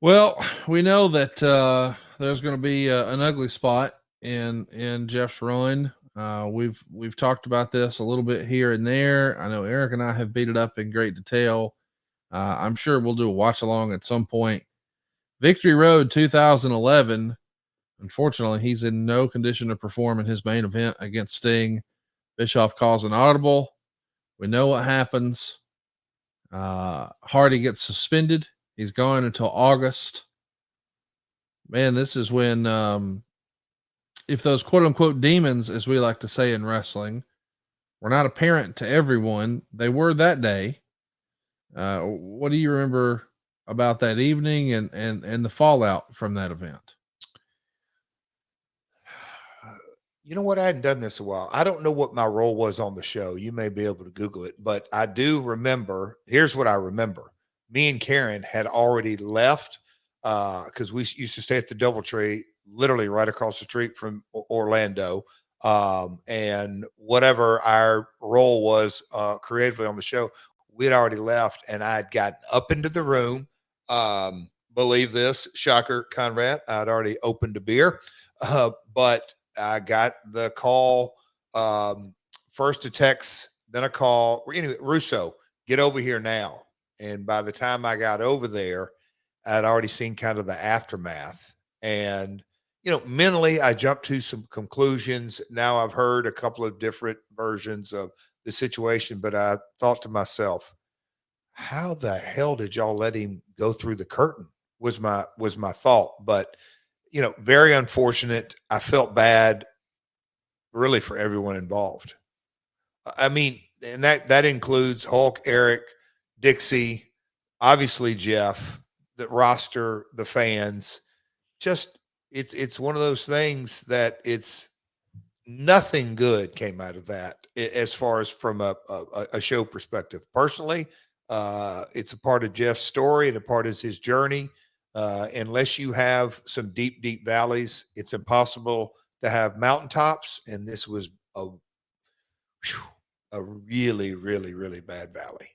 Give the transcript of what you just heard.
Well, we know that there's going to be an ugly spot in Jeff's run. We've talked about this a little bit here and there. I know Eric and I have beat it up in great detail. I'm sure we'll do a watch along at some point. Victory Road 2011. Unfortunately, he's in no condition to perform in his main event against Sting. Bischoff calls an audible. We know what happens. Hardy gets suspended. He's gone until August. Man, this is when, if those quote unquote demons, as we like to say in wrestling, were not apparent to everyone, they were that day. What do you remember about that evening and the fallout from that event? You know what? I hadn't done this a while. I don't know what my role was on the show. You may be able to Google it, but I do remember. Here's what I remember. Me and Karen had already left because we used to stay at the Doubletree, literally right across the street from Orlando. And whatever our role was creatively on the show, we had already left, and I had gotten up into the room. Believe this, shocker, Conrad. I'd already opened a beer, but I got the call, first a text, then a call. Anyway, Russo, get over here now. And by the time I got over there, I'd already seen kind of the aftermath. And, mentally, I jumped to some conclusions. Now I've heard a couple of different versions of the situation, but I thought to myself, how the hell did y'all let him go through the curtain? Was my thought. But very unfortunate. I felt bad really for everyone involved. I mean, and that includes Hulk, Eric, Dixie, obviously Jeff, the roster, the fans. Just it's one of those things that it's nothing good came out of that as far as from a show perspective. Personally, it's a part of Jeff's story and a part of his journey. Unless you have some deep, deep valleys, it's impossible to have mountaintops. And this was a really, really, really bad valley.